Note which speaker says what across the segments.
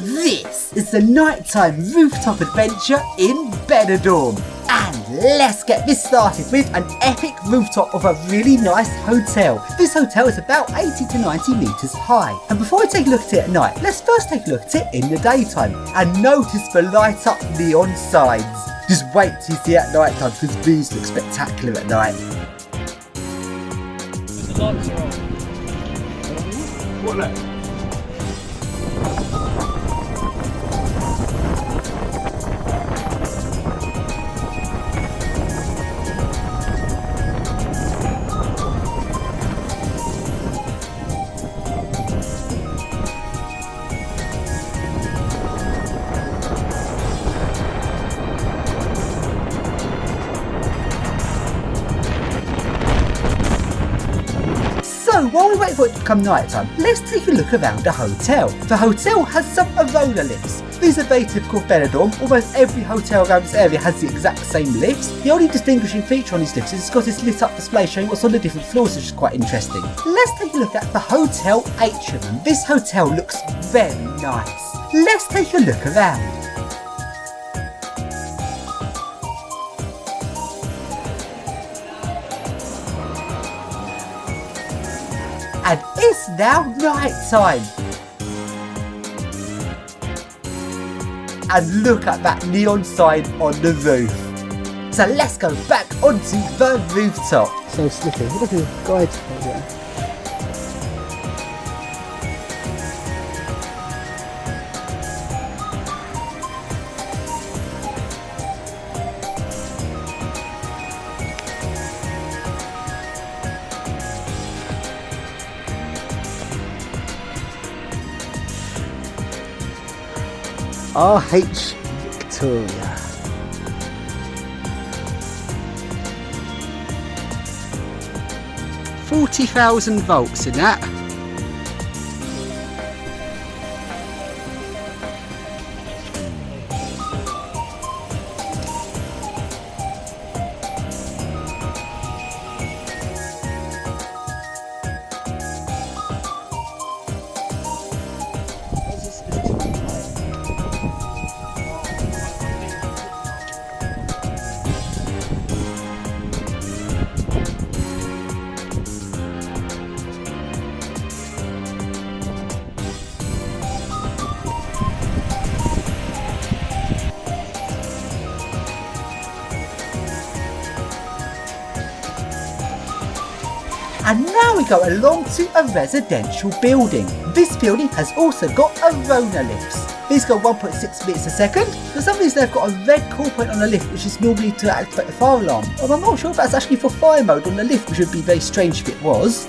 Speaker 1: This is the nighttime rooftop adventure in Benidorm. And let's get this started with an epic rooftop of a really nice hotel. This hotel is about 80 to 90 metres high. And before we take a look at it at night, let's first take a look at it in the daytime. And notice the light up neon signs. Just wait till you see it at night time because these look spectacular at night.
Speaker 2: The lights are on.
Speaker 3: What look?
Speaker 1: So while we wait for it to become night time, let's take a look around the hotel. The hotel has some Arona lifts. These are very typical of Benidorm. Almost every hotel around this area has the exact same lifts. The only distinguishing feature on these lifts is it's got this lit up display showing what's on the different floors, which is quite interesting. Let's take a look at the Hotel Atrium, and this hotel looks very nice. Let's take a look around. And it's now night time. And look at that neon sign on the roof. So let's go back onto the rooftop.
Speaker 2: So slippy. Look at the guides there. RH Victoria. $40,000 in that.
Speaker 1: And now we go along to a residential building. This building has also got Arona lifts. These go 1.6 meters a second. For some reason they've got a red call point on the lift, which is normally to activate the fire alarm. Well, I'm not sure if that's actually for fire mode on the lift, which would be very strange if it was.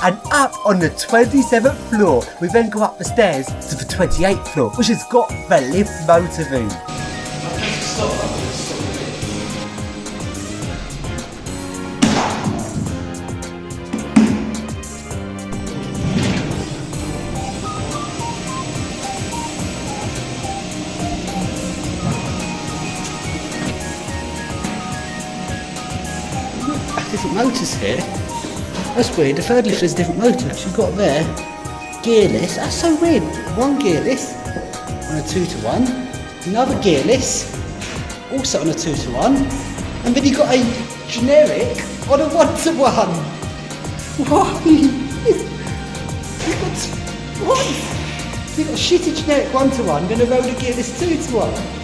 Speaker 1: And up on the 27th floor, we then go up the stairs to the 28th floor, which has got the lift motor room.
Speaker 2: Different motors here. That's weird. The third lift has a different motor. She's got there. Gearless. That's so weird. One gearless on a 2-to-1. Another gearless, also on a 2-to-1. And then you got a generic on a 1-to-1. What? What? You got a shitty generic 1-to-1, then a roller gearless 2-to-1.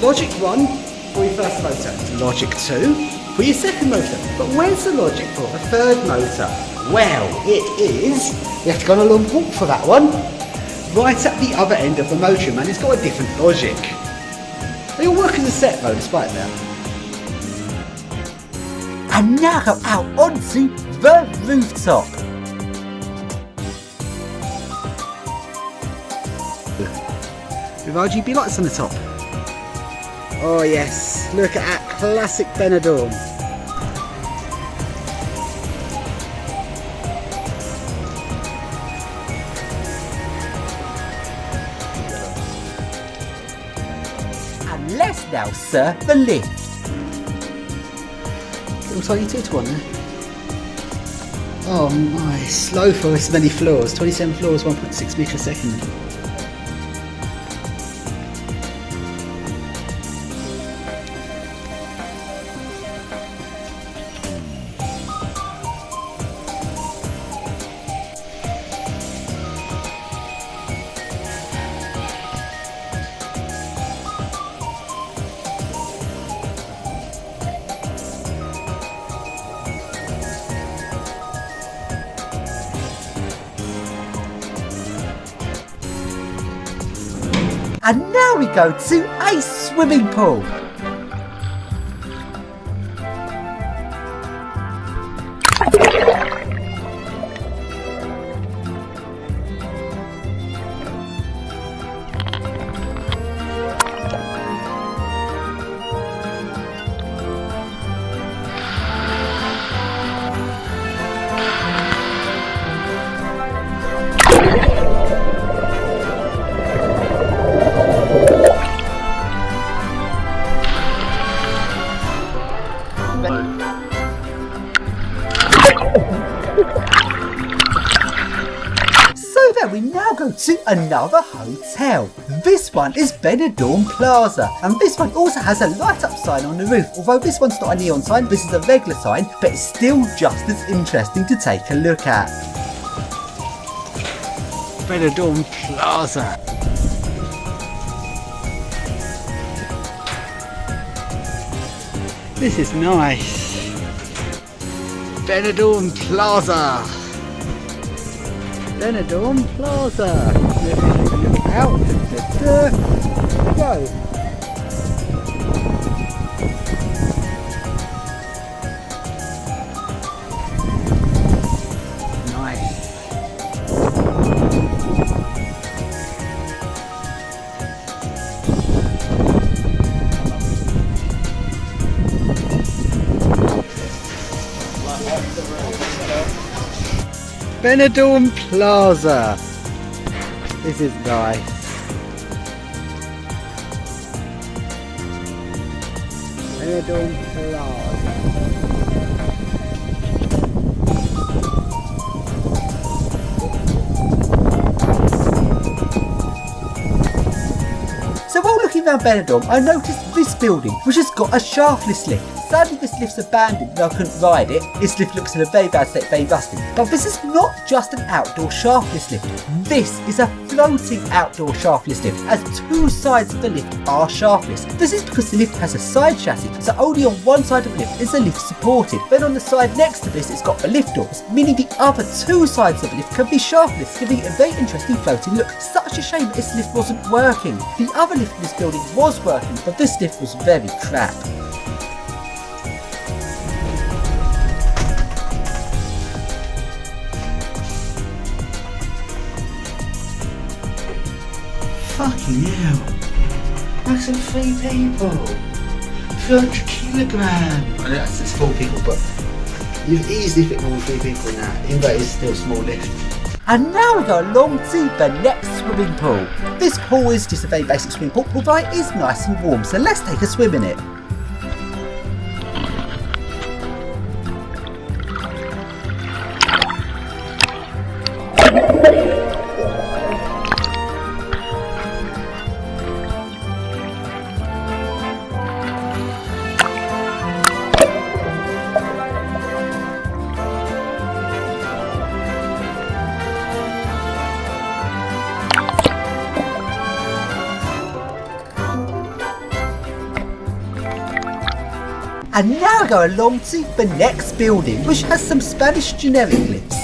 Speaker 2: Logic 1 for your first motor, Logic 2 for your second motor. But where's the logic for the third motor? Well, it is, we have to go on a long walk for that one, right at the other end of the motor, man. It's got a different logic. They all work as a set though, despite that.
Speaker 1: And now go out onto the rooftop.
Speaker 2: with RGB lights on the top. Oh yes, look at that classic Benidorm.
Speaker 1: And let's now surf the lift.
Speaker 2: Little tiny 2-to-1 there. Oh nice, low for this many floors, 27 floors, 1.6 metres a second.
Speaker 1: And now we go to a swimming pool. So then we now go to another hotel. This one is Benidorm Plaza, and this one also has a light up sign on the roof. Although this one's not a neon sign, this is a regular sign, but it's still just as interesting to take a look at.
Speaker 2: Benidorm Plaza. This is nice. Benidorm Plaza. Benidorm Plaza. Let's take a look out. Go. Benidorm Plaza. This is nice. Benidorm Plaza.
Speaker 1: So while looking around Benidorm, I noticed this building, which has got a shaftless lift. Sadly, this lift's abandoned and I couldn't ride it. This lift looks in a very bad state, very rusty. But this is not just an outdoor shaftless lift. This is a floating outdoor shaftless lift, as two sides of the lift are shaftless. This is because the lift has a side chassis, so only on one side of the lift is the lift supported. Then on the side next to this, it's got the lift doors, meaning the other two sides of the lift can be shaftless, giving it a very interesting floating look. Such a shame this lift wasn't working. The other lift in this building was working, but this lift was very crap.
Speaker 2: Fucking hell. That's 3 people. 200 kilograms. I know that's just 4 people, but you've easily fit more than 3 people in that, even though it's still a small lift.
Speaker 1: And now we go along to the next swimming pool. This pool is just a very basic swimming pool, although it is nice and warm, so let's take a swim in it. And now go along to the next building, which has some Spanish generic lifts.